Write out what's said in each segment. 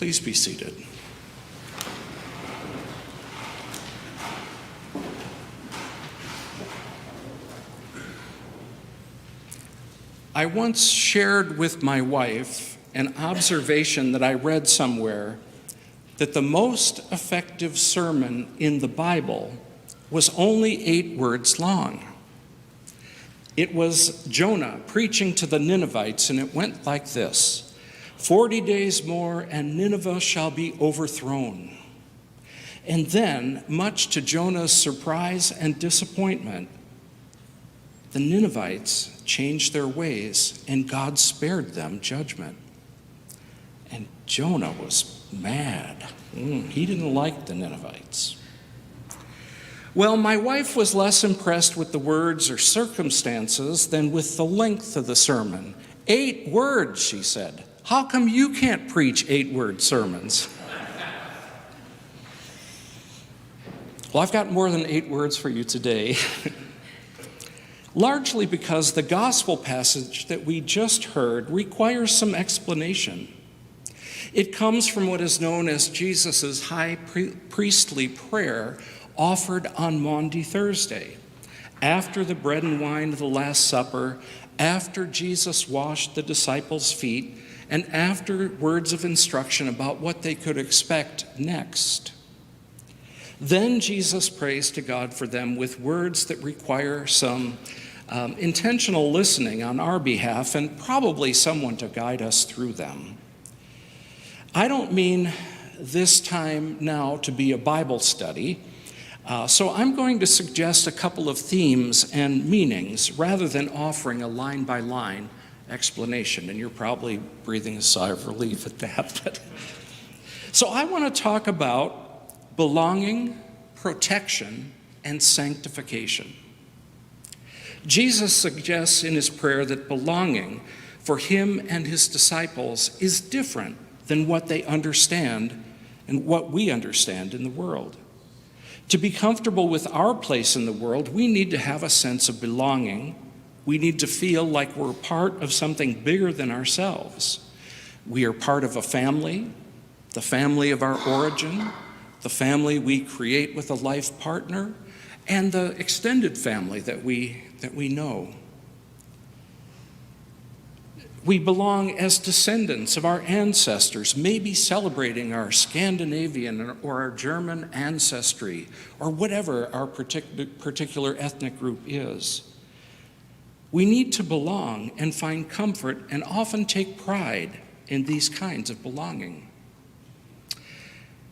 Please be seated. I once shared with my wife an observation that I read somewhere, that the most effective sermon in the Bible was only 8 words long. It was Jonah preaching to the Ninevites, and it went like this: 40 days more, and Nineveh shall be overthrown. And then, much to Jonah's surprise and disappointment, the Ninevites changed their ways, and God spared them judgment. And Jonah was mad. He didn't like the Ninevites. Well, my wife was less impressed with the words or circumstances than with the length of the sermon. 8 words, she said. How come you can't preach 8-word sermons? Well, I've got more than 8 words for you today. Largely because the gospel passage that we just heard requires some explanation. It comes from what is known as Jesus' high priestly prayer offered on Maundy Thursday, after the bread and wine of the Last Supper, after Jesus washed the disciples' feet, and after words of instruction about what they could expect next. Then Jesus prays to God for them with words that require some intentional listening on our behalf, and probably someone to guide us through them. I don't mean this time now to be a Bible study, so I'm going to suggest a couple of themes and meanings rather than offering a line-by-line explanation, and you're probably breathing a sigh of relief at that. So I want to talk about belonging, protection, and sanctification. Jesus suggests in his prayer that belonging for him and his disciples is different than what they understand and what we understand in the world. To be comfortable with our place in the world, we need to have a sense of belonging. We need to feel like we're part of something bigger than ourselves. We are part of a family, the family of our origin, the family we create with a life partner, and the extended family that we know. We belong as descendants of our ancestors, maybe celebrating our Scandinavian or our German ancestry, or whatever our particular ethnic group is. We need to belong and find comfort and often take pride in these kinds of belonging.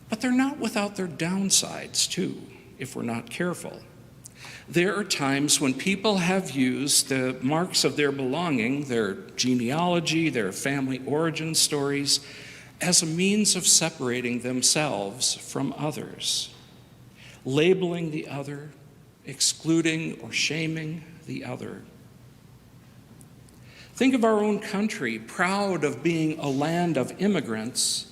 But they're not without their downsides, too, if we're not careful. There are times when people have used the marks of their belonging, their genealogy, their family origin stories, as a means of separating themselves from others, labeling the other, excluding or shaming the other. Think of our own country, proud of being a land of immigrants,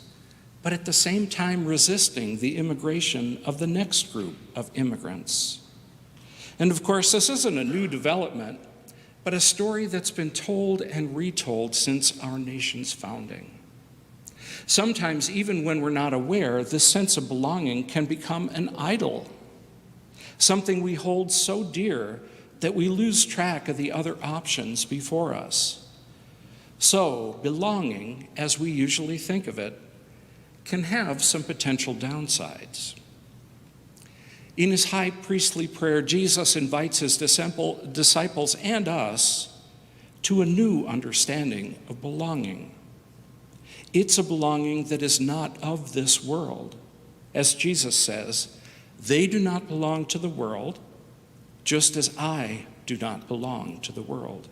but at the same time resisting the immigration of the next group of immigrants. And of course, this isn't a new development, but a story that's been told and retold since our nation's founding. Sometimes, even when we're not aware, this sense of belonging can become an idol, something we hold so dear that we lose track of the other options before us. So, belonging, as we usually think of it, can have some potential downsides. In his high priestly prayer, Jesus invites his disciples and us to a new understanding of belonging. It's a belonging that is not of this world. As Jesus says, they do not belong to the world, just as I do not belong to the world.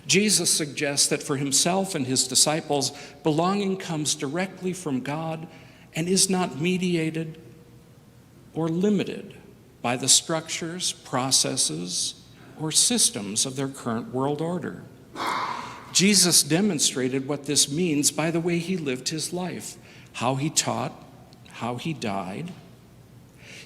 Jesus suggests that for himself and his disciples, belonging comes directly from God and is not mediated or limited by the structures, processes, or systems of their current world order. Jesus demonstrated what this means by the way he lived his life, how he taught, how he died.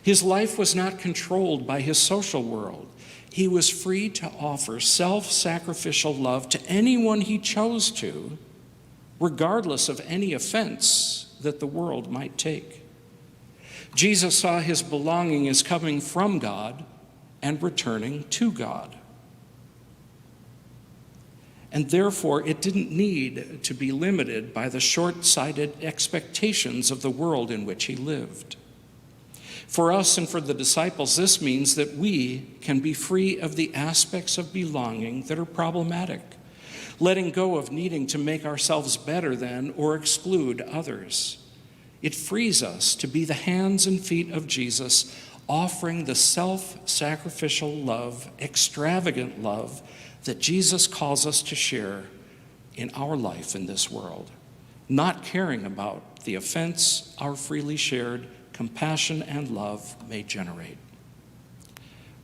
His life was not controlled by his social world. He was free to offer self-sacrificial love to anyone he chose to, regardless of any offense that the world might take. Jesus saw his belonging as coming from God and returning to God. And therefore, it didn't need to be limited by the short-sighted expectations of the world in which he lived. For us and for the disciples, this means that we can be free of the aspects of belonging that are problematic, letting go of needing to make ourselves better than or exclude others. It frees us to be the hands and feet of Jesus, offering the self-sacrificial love, extravagant love that Jesus calls us to share in our life in this world, not caring about the offense our freely shared compassion and love may generate.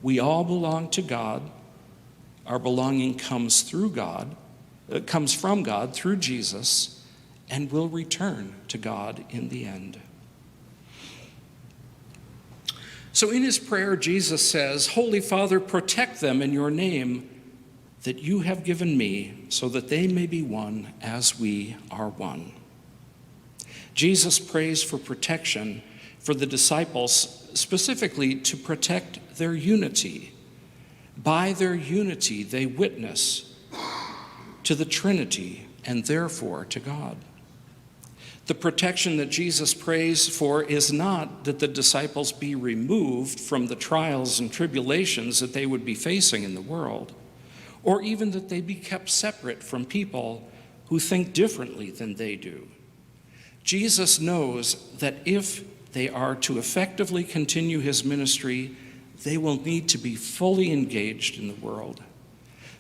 We all belong to God. Our belonging comes from God through Jesus, and will return to God in the end. So in his prayer, Jesus says, "Holy Father, protect them in your name that you have given me, so that they may be one as we are one." Jesus prays for protection for the disciples, specifically to protect their unity. By their unity, they witness to the Trinity and therefore to God. The protection that Jesus prays for is not that the disciples be removed from the trials and tribulations that they would be facing in the world, or even that they be kept separate from people who think differently than they do. Jesus knows that if they are to effectively continue his ministry, they will need to be fully engaged in the world.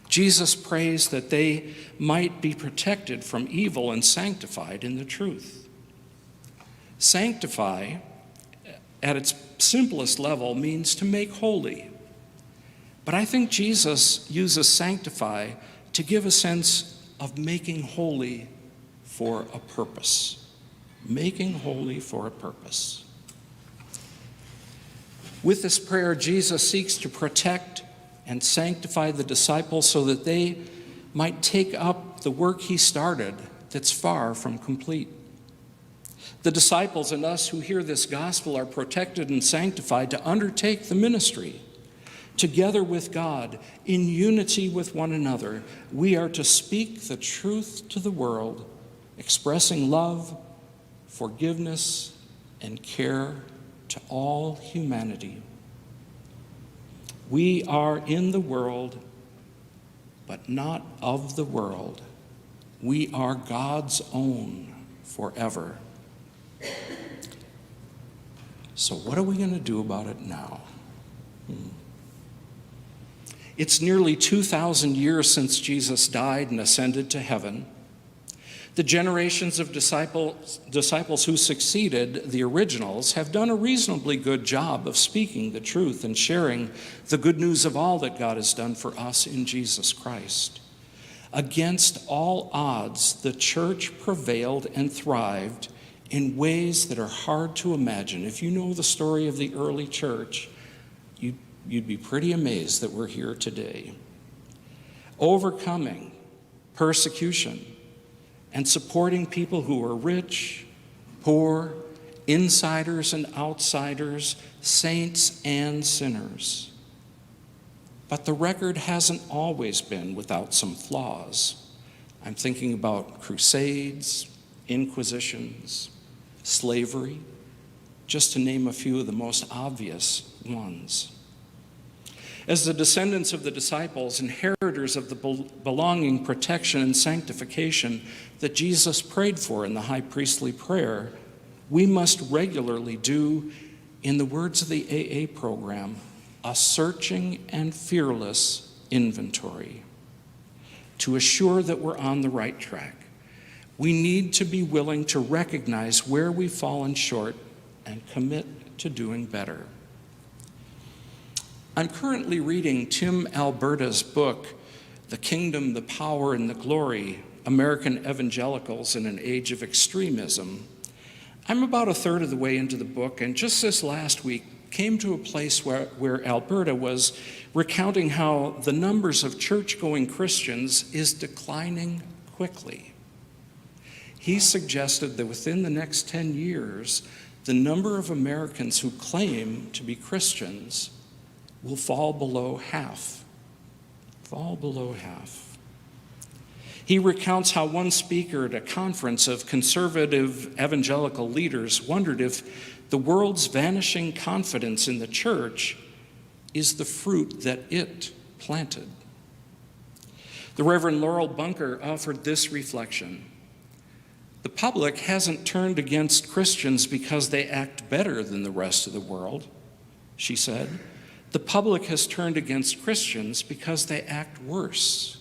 Jesus prays that they might be protected from evil and sanctified in the truth. Sanctify, at its simplest level, means to make holy. But I think Jesus uses sanctify to give a sense of making holy for a purpose. Making holy for a purpose. With this prayer, Jesus seeks to protect and sanctify the disciples so that they might take up the work he started that's far from complete. The disciples and us who hear this gospel are protected and sanctified to undertake the ministry. Together with God, in unity with one another, we are to speak the truth to the world, expressing love, forgiveness, and care to all humanity. We are in the world, but not of the world. We are God's own forever. So what are we going to do about it now? It's nearly 2,000 years since Jesus died and ascended to heaven. The generations of disciples who succeeded the originals have done a reasonably good job of speaking the truth and sharing the good news of all that God has done for us in Jesus Christ. Against all odds, the church prevailed and thrived in ways that are hard to imagine. If you know the story of the early church, you'd be pretty amazed that we're here today. Overcoming persecution and supporting people who are rich, poor, insiders and outsiders, saints and sinners. But the record hasn't always been without some flaws. I'm thinking about crusades, inquisitions, slavery, just to name a few of the most obvious ones. As the descendants of the disciples, inheritors of the belonging, protection, and sanctification that Jesus prayed for in the high priestly prayer, we must regularly do, in the words of the AA program, a searching and fearless inventory to assure that we're on the right track. We need to be willing to recognize where we've fallen short and commit to doing better. I'm currently reading Tim Alberta's book, The Kingdom, the Power, and the Glory, American Evangelicals in an Age of Extremism. I'm about a third of the way into the book, and just this last week came to a place where Alberta was recounting how the numbers of church-going Christians is declining quickly. he suggested that within the next 10 years, the number of Americans who claim to be Christians will fall below half. Fall below half. He recounts how one speaker at a conference of conservative evangelical leaders wondered if the world's vanishing confidence in the church is the fruit that it planted. The Reverend Laurel Bunker offered this reflection. The public hasn't turned against Christians because they act better than the rest of the world, she said. The public has turned against Christians because they act worse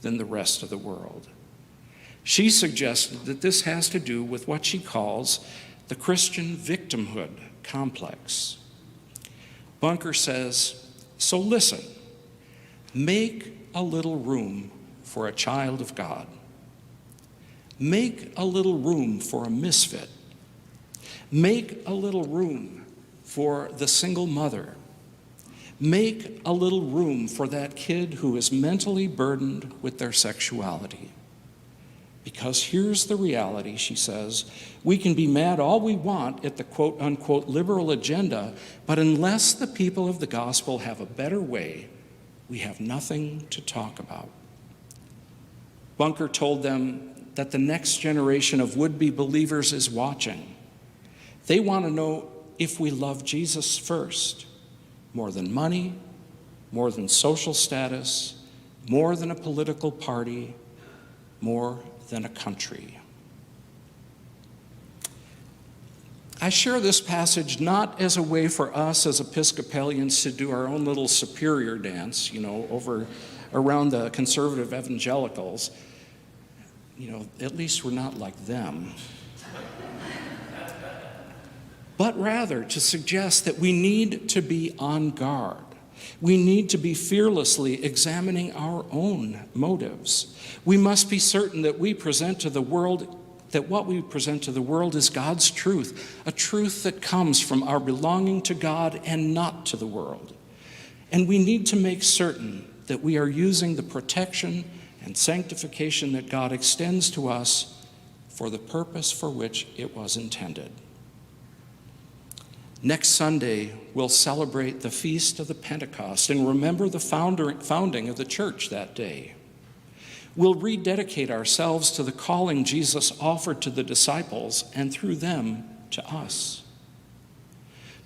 than the rest of the world. She suggested that this has to do with what she calls the Christian victimhood complex. Bunker says, so listen, make a little room for a child of God. Make a little room for a misfit. Make a little room for the single mother. Make a little room for that kid who is mentally burdened with their sexuality. Because here's the reality, she says, we can be mad all we want at the quote-unquote liberal agenda, but unless the people of the gospel have a better way, we have nothing to talk about. Bunker told them that the next generation of would-be believers is watching. They want to know if we love Jesus first, more than money, more than social status, more than a political party, more than a country. I share this passage not as a way for us as Episcopalians to do our own little superior dance, over around the conservative evangelicals. At least we're not like them. But rather to suggest that we need to be on guard. We need to be fearlessly examining our own motives. We must be certain that what we present to the world is God's truth, a truth that comes from our belonging to God and not to the world. And we need to make certain that we are using the protection and sanctification that God extends to us for the purpose for which it was intended. Next Sunday, we'll celebrate the Feast of the Pentecost and remember the founding of the church that day. We'll rededicate ourselves to the calling Jesus offered to the disciples and through them to us.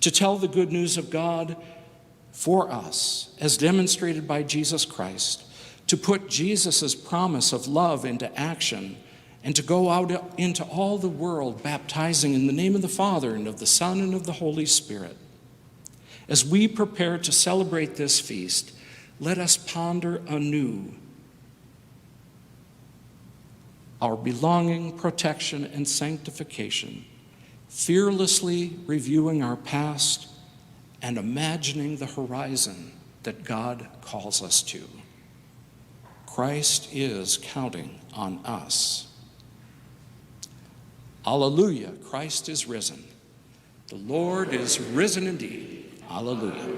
To tell the good news of God for us, as demonstrated by Jesus Christ, to put Jesus' promise of love into action, and to go out into all the world baptizing in the name of the Father and of the Son and of the Holy Spirit. As we prepare to celebrate this feast, let us ponder anew our belonging, protection, and sanctification, fearlessly reviewing our past and imagining the horizon that God calls us to. Christ is counting on us. Alleluia, Christ is risen. The Lord is risen indeed. Alleluia.